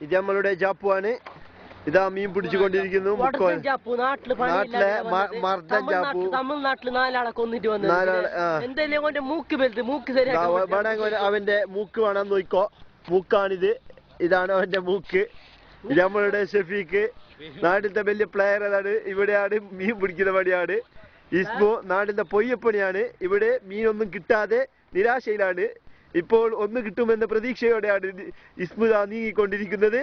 ഇത് നമ്മളുടെ ജാപ്പുവാണ്. ഇതാ മീൻ പിടിച്ചുകൊണ്ടിരിക്കുന്നു. നാട്ടിലെ മർദ്ദൻ ജാപ്പു. തമിഴ്നാട്ടില് 4 ആളെ കൊന്നിട്ട് വന്നു. അവന്റെ മൂക്ക് വേണം നോക്കോ. മൂക്കാണിത്. ഇതാണ് അവന്റെ മൂക്ക്. ഇത് നമ്മളുടെ ഷെഫീക്ക്. നാട്ടിലത്തെ വലിയ പ്ലെയർ അതാണ്. ഇവിടെയാണ് മീൻ പിടിക്കുന്ന പണിയാണ്. ഇസ്മു നാട്ടിലത്തെ പൊയ്യപ്പണിയാണ്. ഇവിടെ മീനൊന്നും കിട്ടാതെ നിരാശയിലാണ്. ഇപ്പോൾ ഒന്ന് കിട്ടുമെന്ന പ്രതീക്ഷയോടെയാണ് ഇസ്മു നീങ്ങിക്കൊണ്ടിരിക്കുന്നത്.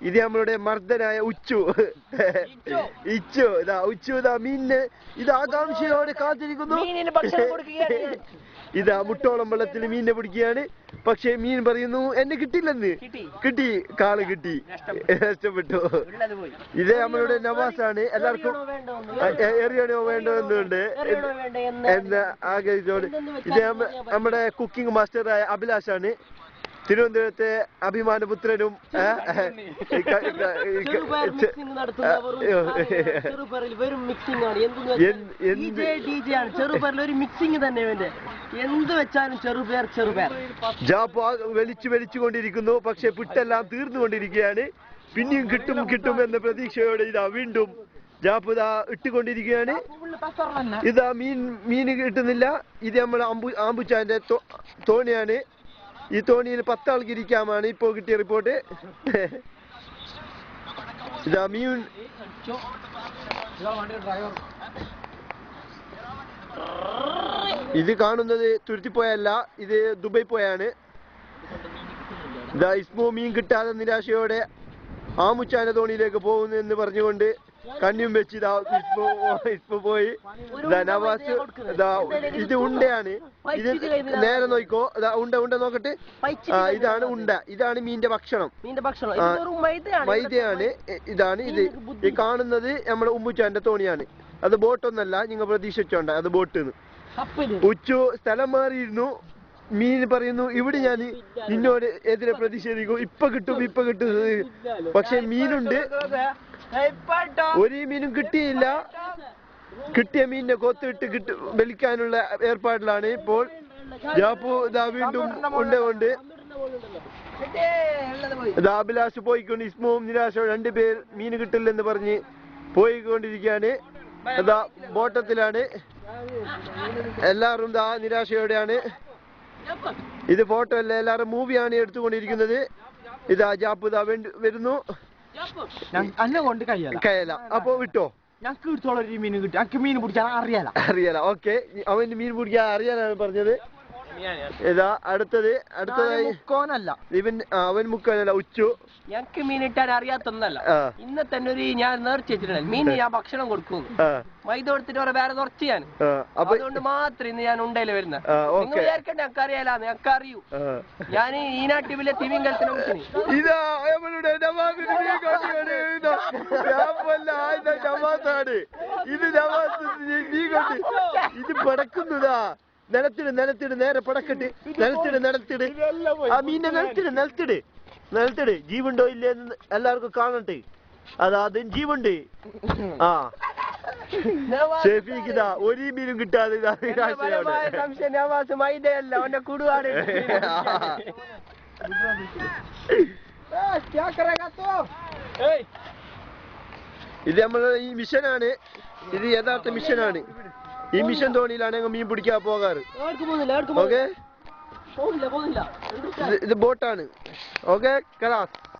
ഇത് നമ്മളുടെ മർദ്ദനായ ഉച്ചു. ഉച്ചു ഇതാ മീനിന് ഇത് ആകാംക്ഷയോടെ കാത്തിരിക്കുന്നു. ഇതാ മുട്ടോളം വെള്ളത്തിൽ മീനിനെ പിടിക്കുകയാണ്. പക്ഷെ മീൻ പറയുന്നു എന്നെ കിട്ടില്ലെന്ന്. കിട്ടി, കാള് കിട്ടി, നഷ്ടപ്പെട്ടു. ഇത് നമ്മളുടെ നവാസാണ്. എല്ലാവർക്കും എറിയണോ വേണ്ടോ എന്നുണ്ട് എന്ന് ആഗ്രഹിച്ചോണ്ട്. ഇത് നമ്മുടെ കുക്കിംഗ് മാസ്റ്ററായ അഭിലാഷാണ്. തിരുവനന്തപുരത്തെ അഭിമാനപുത്രനും ജാപ്പ വലിച്ചുകൊണ്ടിരിക്കുന്നു. പക്ഷെ പുട്ടെല്ലാം തീർന്നുകൊണ്ടിരിക്കുകയാണ്. പിന്നെയും കിട്ടും എന്ന പ്രതീക്ഷയോടെ ഇതാ വീണ്ടും ജാപ്പുത ഇട്ടുകൊണ്ടിരിക്കുകയാണ്. ഇതാ മീൻ കിട്ടുന്നില്ല. ഇത് നമ്മളെ ആമ്പുച്ചാന്റെ തോണിയാണ്. ഈ തോണിയിൽ 10 ആൾക്ക് ഇരിക്കാമാണ് ഇപ്പോൾ കിട്ടിയ റിപ്പോർട്ട്. ഇതാ മീൻ ഇത് കാണുന്നത് തുരുത്തിപ്പോയല്ല, ഇത് ദുബായ് പോയാണ്. ഇതാ ഇസ്മു മീൻ കിട്ടാതെ നിരാശയോടെ ആമുച്ചാന്റെ തോണിയിലേക്ക് പോകുന്നു എന്ന് പറഞ്ഞുകൊണ്ട് കണ്ണിയും വെച്ച് ഇസ്മു പോയി. നവാസ് ഇത് ഉണ്ടയാണ്. ഇത് നേരെ നോക്കോ. ഉണ്ട നോക്കട്ടെ. ഇതാണ് ഉണ്ട. ഇതാണ് മീന്റെ ഭക്ഷണം. മൈദയാണ്. ഇതാണ് ഇത്. ഈ കാണുന്നത് നമ്മുടെ ഉമ്മുച്ചാന്റെ തോണിയാണ്. അത് ബോട്ടൊന്നല്ല, നിങ്ങൾ പ്രതീക്ഷിച്ചോണ്ട അത് ബോട്ട്. ഉച്ചു സ്ഥലം മാറിയിരുന്നു. മീൻ പറയുന്നു ഇവിടെ ഞാൻ നിന്നോട് എതിരെ പ്രതിഷേധിക്കും. ഇപ്പൊ കിട്ടും. പക്ഷെ മീനുണ്ട്. ഒരു മീനും കിട്ടിയില്ല. കിട്ടിയ മീനിനെ കൊത്തിട്ട് വലിക്കാനുള്ള ഏർപ്പാടിലാണ് ഇപ്പോൾ. ജാപ്പു ഇതാ വീണ്ടും ഉണ്ട്. അഭിലാഷ് പോയിക്കൊണ്ട് ഇസ്മുവും നിരാശവും 2 പേർ മീൻ കിട്ടില്ലെന്ന് പറഞ്ഞ് പോയിക്കൊണ്ടിരിക്കുകയാണ്. അതാ ബോട്ടത്തിലാണ്. എല്ലാവരും നിരാശയോടെയാണ്. ഇത് ഫോട്ടോ അല്ല, എല്ലാവരും മൂവിയാണ് എടുത്തുകൊണ്ടിരിക്കുന്നത്. ഇതാ ജാപ്പു വരുന്നു. കയല. അപ്പൊ വിട്ടോ. ഞങ്ങൾക്ക് മീൻ കിട്ടി. ഞങ്ങൾക്ക് മീൻ പിടിക്കാൻ അറിയാല. ഓക്കെ, അവന് മീൻ പിടിക്കാൻ അറിയാനാണ് പറഞ്ഞത്. ഇതാ അടുത്തതായി അവൻ മുക്കാനല്ല ഉച്ചു. ഞങ്ങക്ക് മീൻ ഇട്ടാൻ അറിയാത്തൊന്നല്ല. ഇന്ന തന്നെ ഞാൻ നേർച്ച വെച്ചിട്ടുണ്ട്. മീൻ ഞാൻ ഭക്ഷണം കൊടുക്കും. മൈദ കൊടുത്തിട്ട് വേറെ നിറച്ച് ഞാൻ. അതുകൊണ്ട് മാത്രം ഇന്ന് ഞാൻ ഉണ്ടയില് വരുന്നത്. നിങ്ങൾ വിചാരിക്കണ്ട ഞങ്ങൾക്ക് അറിയാലാന്ന്. ഞങ്ങൾക്ക് അറിയൂ. ഞാൻ ഈ നാട്ടിൽ വലിയ തിമിങ്കലത്തിനെ ഇത് പടക്കുന്നതാ. നിലത്തിട് നേരെ പടക്കട്ട്. നിലത്തിട് ആ മീനെ നിലത്തിട്. ജീവുണ്ടോ ഇല്ലെന്ന് എല്ലാവർക്കും കാണട്ടെ. അതും ജീവുണ്ട്. ആ ഷെഫീക്കിതാ ഒരു മീനും കിട്ടാതെ മൈദയല്ല അവന്റെ കുടുവാണ്. ഇത് നമ്മളെ ഈ മിഷനാണ്. ഇത് യഥാർത്ഥ മിഷനാണ്. ഈ മിഷൻ തോണിയിലാണ് ഞങ്ങൾ മീൻ പിടിക്കാൻ പോകാറ്. ഓക്കെ, ഇത് ബോട്ടാണ്. ഓക്കെ, കലാസ്.